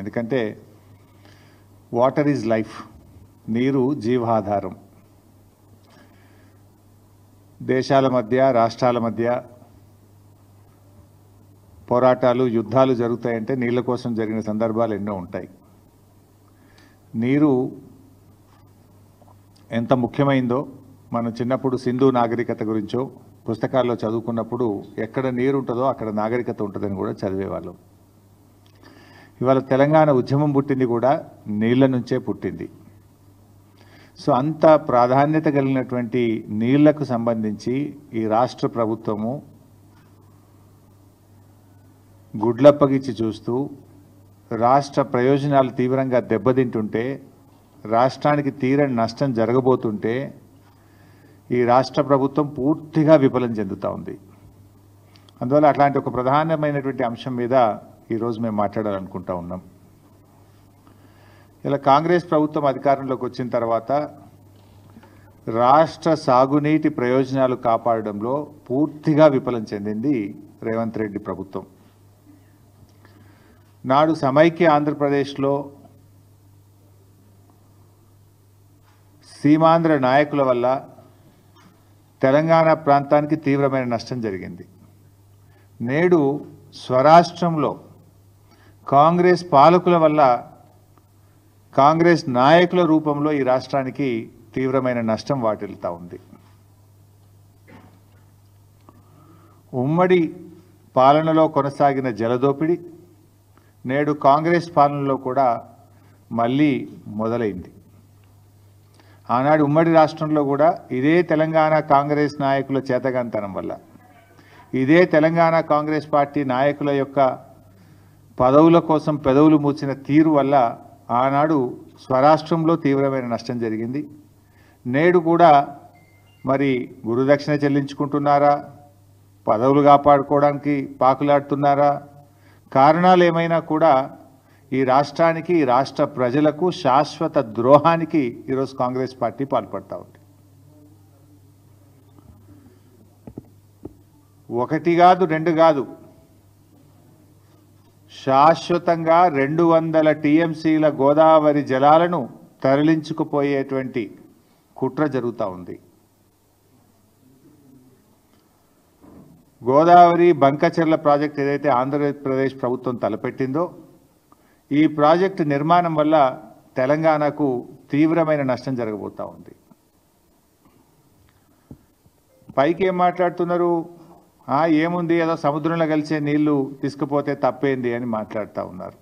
ఎందుకంటే water is life, నీరు జీవాధారం. దేశాల మధ్య, రాష్ట్రాల మధ్య పోరాటాలు, యుద్ధాలు జరుగుతాయంటే నీళ్ళ కోసం జరిగిన సందర్భాలు ఎన్నో ఉంటాయి. నీరు ఎంత ముఖ్యమైందో మనం చిన్నప్పుడు సింధు నాగరికత గురించో పుస్తకాల్లో చదువుకున్నప్పుడు ఎక్కడ నీరు ఉంటుందో అక్కడ నాగరికత ఉంటుందని కూడా చదివేవాళ్ళం. ఇవాళ తెలంగాణ ఉద్యమం పుట్టింది కూడా నీళ్ళ నుంచే పుట్టింది. సో అంత ప్రాధాన్యత కలిగినటువంటి నీళ్లకు సంబంధించి ఈ రాష్ట్ర ప్రభుత్వము గుడ్లప్పగిచ్చి చూస్తూ రాష్ట్ర ప్రయోజనాలు తీవ్రంగా దెబ్బతింటుంటే, రాష్ట్రానికి తీరని నష్టం జరగబోతుంటే ఈ రాష్ట్ర ప్రభుత్వం పూర్తిగా విఫలం చెందుతూ ఉంది. అందువల్ల అట్లాంటి ఒక ప్రధానమైనటువంటి అంశం మీద ఈరోజు మేము మాట్లాడాలనుకుంటా ఉన్నాం. ఇలా కాంగ్రెస్ ప్రభుత్వం అధికారంలోకి వచ్చిన తర్వాత రాష్ట్ర సాగునీటి ప్రయోజనాలు కాపాడడంలో పూర్తిగా విఫలం చెందింది రేవంత్ రెడ్డి ప్రభుత్వం. నాడు సమైక్య ఆంధ్రప్రదేశ్లో సీమాంధ్ర నాయకుల వల్ల తెలంగాణ ప్రాంతానికి తీవ్రమైన నష్టం జరిగింది. నేడు స్వరాష్ట్రంలో కాంగ్రెస్ పాలకుల వల్ల, కాంగ్రెస్ నాయకుల రూపంలో ఈ రాష్ట్రానికి తీవ్రమైన నష్టం వాటిల్తా ఉంది. ఉమ్మడి పాలనలో కొనసాగిన జలదోపిడి నేడు కాంగ్రెస్ పాలనలో కూడా మళ్ళీ మొదలైంది. ఆనాడు ఉమ్మడి రాష్ట్రంలో కూడా ఇదే తెలంగాణ కాంగ్రెస్ నాయకుల చేతగాంతనం వల్ల, ఇదే తెలంగాణ కాంగ్రెస్ పార్టీ నాయకుల యొక్క పదవుల కోసం పెదవులు మూసిన తీరు వల్ల ఆనాడు స్వరాష్ట్రంలో తీవ్రమైన నష్టం జరిగింది. నేడు కూడా మరి గురుదక్షిణ చెల్లించుకుంటున్నారా, పదవులు కాపాడుకోవడానికి పాకులాడుతున్నారా, కారణాలు ఏమైనా కూడా ఈ రాష్ట్రానికి, ఈ రాష్ట్ర ప్రజలకు శాశ్వత ద్రోహానికి ఈరోజు కాంగ్రెస్ పార్టీ పాల్పడతా ఉంది. ఒకటి కాదు, రెండు కాదు, శాశ్వతంగా 200 టీఎంసీల గోదావరి జలాలను తరలించుకుపోయేటువంటి కుట్ర జరుగుతూ ఉంది. గోదావరి బంకచెర్ల ప్రాజెక్ట్ ఏదైతే ఆంధ్రప్రదేశ్ ప్రభుత్వం తలపెట్టిందో, ఈ ప్రాజెక్టు నిర్మాణం వల్ల తెలంగాణకు తీవ్రమైన నష్టం జరగబోతూ ఉంది. పైకి ఏం మాట్లాడుతున్నారు, ఏముంది ఏదో సముద్రంలో కలిసే నీళ్లు తీసుకుపోతే తప్పేంది అని మాట్లాడుతూ ఉన్నారు.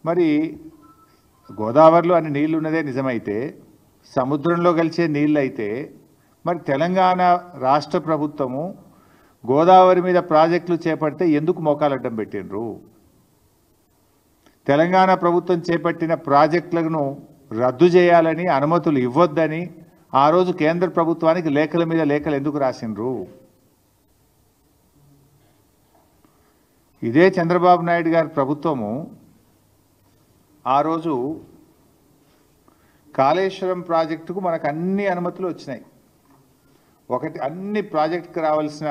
మరి గోదావరిలో అన్ని నీళ్లు ఉన్నదే నిజమైతే, సముద్రంలో కలిసే నీళ్ళు అయితే మరి తెలంగాణ రాష్ట్ర ప్రభుత్వము గోదావరి మీద ప్రాజెక్టులు చేపడితే ఎందుకు మోకాలడ్డం పెట్టినరు? తెలంగాణ ప్రభుత్వం చేపట్టిన ప్రాజెక్టులను రద్దు చేయాలని, అనుమతులు ఇవ్వొద్దని ఆ రోజు కేంద్ర ప్రభుత్వానికి లేఖల మీద లేఖలు ఎందుకు రాసినరు? ఇదే చంద్రబాబు నాయుడు గారి ప్రభుత్వము ఆ రోజు కాళేశ్వరం ప్రాజెక్టుకు మనకు అన్ని అనుమతులు వచ్చినాయి. ఒకటి, అన్ని ప్రాజెక్టుకు రావాల్సిన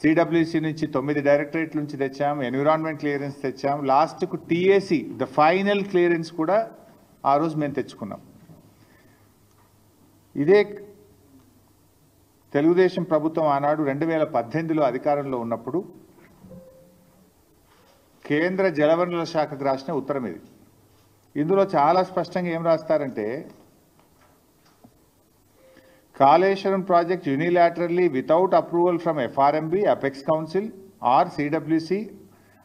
సిడబ్ల్యూసి నుంచి 9 డైరెక్టరేట్ల నుంచి తెచ్చాం, ఎన్విరాన్మెంట్ క్లియరెన్స్ తెచ్చాం, లాస్ట్కు టీఏసీ ద ఫైనల్ క్లియరెన్స్ కూడా ఆ రోజు మేము తెచ్చుకున్నాం. ఇదే తెలుగుదేశం ప్రభుత్వం ఆనాడు 2018లో అధికారంలో ఉన్నప్పుడు కేంద్ర జలవనరుల శాఖకు రాసిన ఉత్తరం ఇది. ఇందులో చాలా స్పష్టంగా ఏం రాస్తారంటే, Kaleshwaram project unilaterally without approval from FRMB, Apex Council or CWC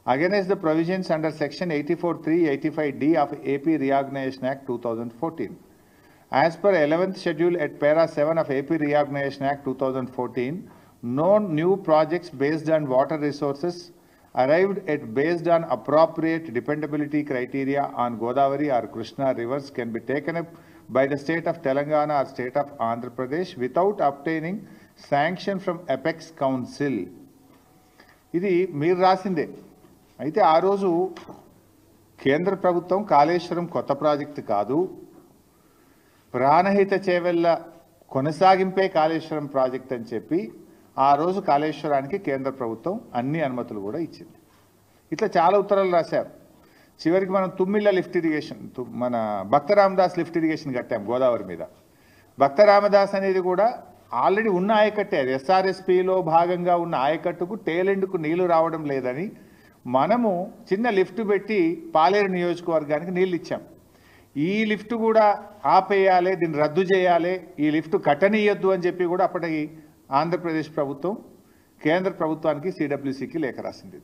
against the provisions under section 84(3), 85(d) of AP Reorganization Act 2014. As per 11th schedule at para 7 of AP Reorganization Act 2014, no new projects based on water resources arrived at based on appropriate dependability criteria on Godavari or Krishna rivers can be taken up by the state of Telangana or state of Andhra Pradesh without obtaining sanction from Apex Council. ఇది మీరు రాసిందే. అయితే ఆ రోజు కేంద్ర ప్రభుత్వం కాళేశ్వరం కొత్త project కాదు, Pranahita Chevella కొనసాగింపే Kaleshwaram project అని చెప్పి ఆ రోజు కాళేశ్వరానికి కేంద్ర ప్రభుత్వం అన్ని అనుమతులు కూడా ఇచ్చింది. ఇట్లా చాలా ఉత్తరాలు రాశారు. చివరికి మనం తుమ్మిళ్ళ లిఫ్ట్ ఇరిగేషన్, మన భక్త రామదాస్ లిఫ్ట్ ఇరిగేషన్ కట్టాం గోదావరి మీద. భక్త రామదాస్ అనేది కూడా ఆల్రెడీ ఉన్న ఆయకట్టే, అది ఎస్ఆర్ఎస్పిలో భాగంగా ఉన్న ఆయకట్టుకు టేలెండ్కు నీళ్లు రావడం లేదని మనము చిన్న లిఫ్ట్ పెట్టి పాలేరు నియోజకవర్గానికి నీళ్ళు ఇచ్చాం. ఈ లిఫ్ట్ కూడా ఆపేయాలి, దీన్ని రద్దు చేయాలి, ఈ లిఫ్ట్ కట్టనీయొద్దు అని చెప్పి కూడా అప్పటికి ఆంధ్రప్రదేశ్ ప్రభుత్వం కేంద్ర ప్రభుత్వానికి సిడబ్ల్యూసికి లేఖ రాసింది.